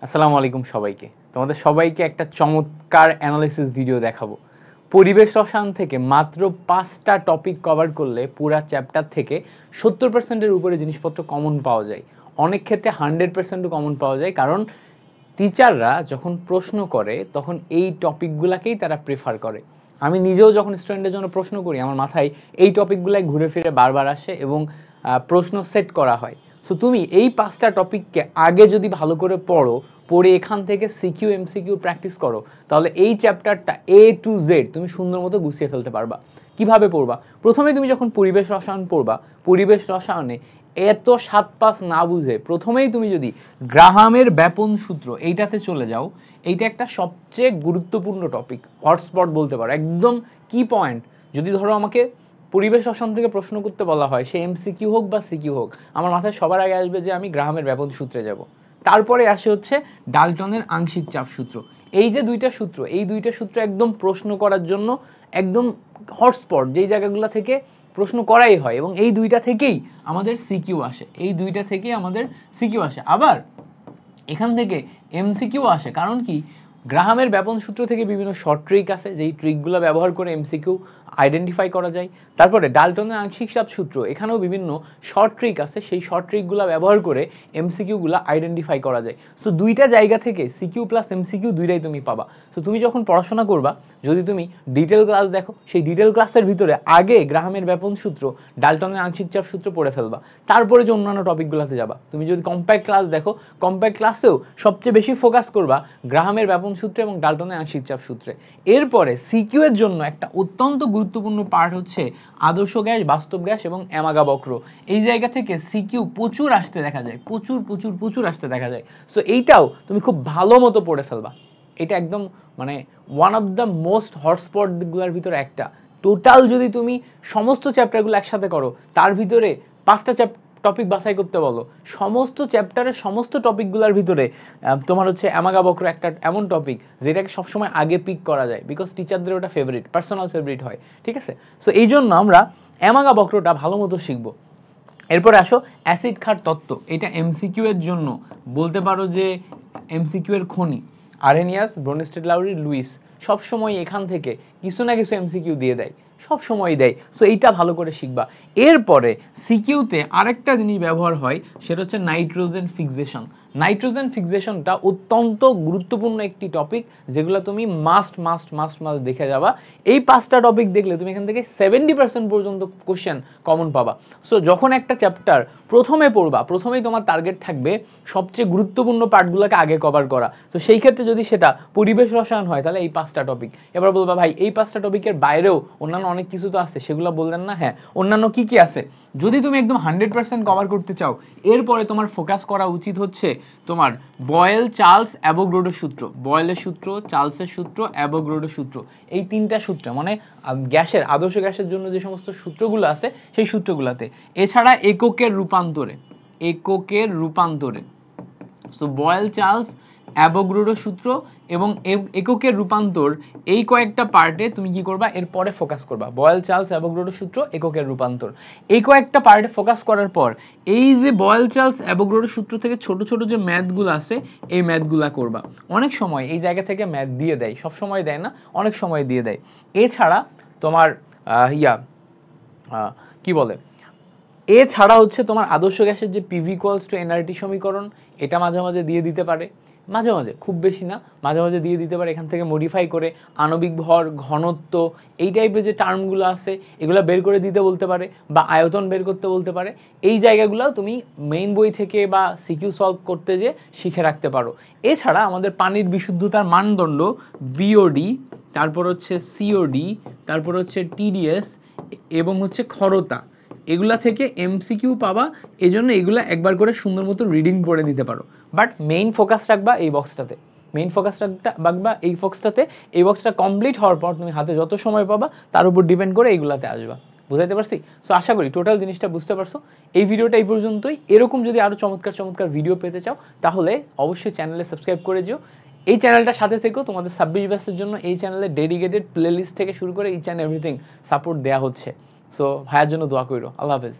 আসসালামু আলাইকুম সবাইকে। তোমাদের সবাইকে একটা চমৎকার অ্যানালিসিস ভিডিও দেখাবো। পরিবেশ রসায়ন থেকে মাত্র 5টা টপিক কভার করলে পুরা চ্যাপ্টার থেকে 70% এর উপরে জিনিসপত্র কমন পাওয়া যায়। অনেক ক্ষেত্রে 100%ও কমন পাওয়া যায়, কারণ টিচাররা যখন প্রশ্ন করে তখন এই টপিকগুলোকেই তারা প্রেফার করে। আমি নিজেও যখন স্টুডেন্টের জন্য প্রশ্ন করি, আমার মাথায় এই টপিকগুলাই ঘুরে ফিরে বারবার আসে এবং প্রশ্ন সেট করা হয়। সো তুমি এই 5টা টপিককে আগে যদি ভালো করে পড়ে এখান থেকে সিকিউ এমসিকিউ প্র্যাকটিস করো, তাহলে এই চ্যাপ্টারটা A to Z তুমি সুন্দর মতো গুছিয়ে ফেলতে পারবা। কিভাবে পড়বা? প্রথমে তুমি যখন পরিবেশ রসায়ন পড়বা, পরিবেশ রসায়নে এত 7-5 না বুঝে প্রথমেই তুমি যদি গ্রাহামের ব্যাপন সূত্র এইটাতে চলে যাও, এইটা একটা সবচেয়ে গুরুত্বপূর্ণ টপিক, হটস্পট বলতে পারো, একদম কি পয়েন্ট। যদি ধরো আমাকে পরিবেশ রসায়ন থেকে প্রশ্ন করতে বলা হয়, সে এমসিকিউ হোক বা সিকিউ হোক, আমার মাথায় সবার আগে আসবে যে আমি গ্রাহামের ব্যাপন সূত্রে যাব। তারপরে আসে হচ্ছে ডাল্টনের আংশিক চাপ সূত্র। এই যে দুইটা সূত্র, এই দুইটা সূত্র একদম প্রশ্ন করার জন্য একদম হটস্পট, যেই জায়গাগুলো থেকে প্রশ্ন করাই হয়, এবং এই দুইটা থেকেই আমাদের সিকিউ আসে, এই দুইটা থেকেই আমাদের সিকিউ আসে। আবার এখান থেকে এমসিকিউ আসে, কারণ কি, গ্রাহামের ব্যাপন সূত্র থেকে বিভিন্ন শর্ট ট্রিক আছে, যেই ট্রিকগুলো ব্যবহার করে এমসিকিউ আইডেন্টিফাই করা যায়। তারপরে ডাল্টনের আংশিক চাপ সূত্র, এখানেও বিভিন্ন শর্ট ট্রিক আছে, সেই শর্ট ট্রিকগুলো ব্যবহার করে এমসিকিউগুলো আইডেন্টিফাই করা যায়। সো দুইটা জায়গা থেকে সিকিউ প্লাস এমসিকিউ দুইটাই তুমি পাবা। সো তুমি যখন পড়াশোনা করবা, যদি তুমি ডিটেল ক্লাস দেখো, সেই ডিটেল ক্লাসের ভিতরে আগে গ্রাহামের ব্যাপন সূত্র, ডাল্টনের আংশিক চাপ সূত্র পড়ে ফেলবা, তারপরে যে অন্যান্য টপিকগুলোতে যাবা। তুমি যদি কম্প্যাক্ট ক্লাস দেখো, কম্প্যাক্ট ক্লাসেও সবচেয়ে বেশি ফোকাস করবা গ্রাহামের ব্যাপন সূত্রে এবং ডাল্টনের আংশিক চাপ সূত্রে। এরপরে সিকিউ এর জন্য একটা অত্যন্ত গুরুত্বপূর্ণ পার্ট হচ্ছে আদর্শ গ্যাস, বাস্তব গ্যাস এবং অ্যামাগা বক্র। এই জায়গা থেকে সিকিউ প্রচুর আসতে দেখা যায়, প্রচুর প্রচুর প্রচুর আসতে দেখা যায়। সো এইটাও তুমি খুব ভালো মতো পড়ে ফেলবা। এটা একদম মানে one of the most hotspot গুলার ভিতরে একটা। টোটাল যদি তুমি সমস্ত চ্যাপ্টারগুলো একসাথে করো, তার ভিতরে 5টা টপিক বাছাই করতে বলো, সমস্ত চ্যাপ্টারের সমস্ত টপিকগুলোর ভিতরে তোমার হচ্ছে অ্যামাগা বক্র একটা এমন টপিক যেটাকে সবসময় আগে পিক করা যায়, বিকজ টিচারদের ওটা ফেভারিট, পার্সোনাল ফেভারিট হয়। ঠিক আছে? সো এই জন্য আমরা অ্যামাগা বক্রটা ভালো মতো শিখবো। এরপরে আসো অ্যাসিড ক্ষার তত্ত্ব। এটা এমসিকিউ এর জন্য বলতে পারো যে এমসিকিউ এর খনি। আরেনিয়াস, ব্রোনস্টেড লাউরি, লুইস সবসময় এখান থেকে কিছু না কিছু এমসিকিউ দিয়ে দেয়, সব সময় দেয়। সো এইটা ভালো করে শিখবা। এরপরে সিকিউতে আরেকটা জিনিস ব্যবহার হয়, সেটা হচ্ছে নাইট্রোজেন ফিক্সেশন। নাইট্রোজেন ফিক্সেশনটা অত্যন্ত গুরুত্বপূর্ণ একটি টপিক, যেগুলো তুমি মাস্ট মাস্ট মাস্ট মাস্ট দেখে যাবা। এই 5টা টপিক দেখলে তুমি এখান থেকে 70% পর্যন্ত কোশ্চেন কমন পাবা। সো যখন একটা চ্যাপ্টার প্রথমে পড়বা, প্রথমেই তোমার টার্গেট থাকবে সবচেয়ে গুরুত্বপূর্ণ পার্টগুলোকে আগে কভার করা। তো সেই ক্ষেত্রে যদি সেটা পরিবেশ রসায়ন হয়, তাহলে এই 5টা টপিক। এবার বলবা ভাই এই 5টা টপিকের বাইরেও অন্যান্য অনেক কিছু তো আছে, সেগুলো বললেন না? হ্যাঁ, অন্যান্য কি কি আছে? যদি তুমি একদম 100% কভার করতে চাও, এরপরে তোমার ফোকাস করা উচিত হচ্ছে তোমার বয়েল, চার্লস, অ্যাভোগাড্রো সূত্র। বয়েলের সূত্র, চার্লসের সূত্র, অ্যাভোগাড্রো সূত্র, এই 3টা সূত্র, মানে গ্যাসের, আদর্শ গ্যাসের জন্য যে সমস্ত সূত্রগুলো আছে সেই সূত্রগুলোতে। এছাড়া এককের রূপান্তরে সো বয়েল, চার্লস, অ্যাভোগাড্রো সূত্র এবং এককের রূপান্তর, এই কয়েকটা পার্টে তুমি কি করবা, এরপরে ফোকাস করবা। বয়েল, চার্লস, অ্যাভোগাড্রো সূত্র, এককের রূপান্তর, এই কয়েকটা পার্টে ফোকাস করার পর এই যে বয়েল, চার্লস, অ্যাভোগাড্রো সূত্র থেকে ছোট ছোট যে ম্যাথগুলো আছে, এই ম্যাথগুলা করবা। অনেক সময় এই জায়গা থেকে ম্যাথ দিয়ে দেয়, সব সময় দেয় না, অনেক সময় দিয়ে দেয়। এছাড়া তোমার কি বলে, এছাড়া হচ্ছে তোমার আদর্শ গ্যাসের যে পিভি ইকুয়ালস টু এনআরটি সমীকরণ, এটা মাঝে মাঝে দিয়ে দিতে পারে, মাঝে মাঝে, খুব বেশি না, মাঝে মাঝে দিয়ে দিতে পারে। এখান থেকে মডিফাই করে আণবিক ভর, ঘনত্ব, এই টাইপের যে টার্মগুলো আছে এগুলো বের করে দিতে বলতে পারে, বা আয়তন বের করতে বলতে পারে। এই জায়গাগুলো তুমি মেইন বই থেকে বা সিকিউ সলভ করতে যে শিখে রাখতে পারো। এছাড়া আমাদের পানির বিশুদ্ধতার মানদণ্ড, বিওডি, তারপর হচ্ছে সিওডি, তারপর হচ্ছে টিডিএস এবং হচ্ছে ক্ষরতা, এগুলা থেকে এমসিকিউ পাবা। এই জন্য এগুলা একবার করে সুন্দর মতো রিডিং পড়ে নিতে পারো। বাট মেইন ফোকাস রাখবা এই বক্সটাতে, মেইন ফোকাস রাখবা এই বক্সটাতে। এই বক্সটা কমপ্লিট হওয়ার পর তুমি হাতে যত সময় পাবা তার উপর ডিপেন্ড করে এইগুলাতে আসবা। বুঝাইতে পারছি? সো আশা করি টোটাল জিনিসটা বুঝতে পারছো। এই ভিডিওটা এই পর্যন্তই। এরকম যদি আরো চমৎকার চমৎকার ভিডিও পেতে চাও, তাহলে অবশ্যই চ্যানেলে সাবস্ক্রাইব করে যেও। এই চ্যানেলটার সাথে থেকেও তোমাদের 26 ব্যাচের জন্য এই চ্যানেলে ডেডিকেটেড প্লেলিস্ট থেকে শুরু করে ইচ অ্যান্ড এভরিথিং সাপোর্ট দেওয়া হচ্ছে। সো ভাইয়ার জন্য দোয়া কইরো। আল্লাহ হাফেজ।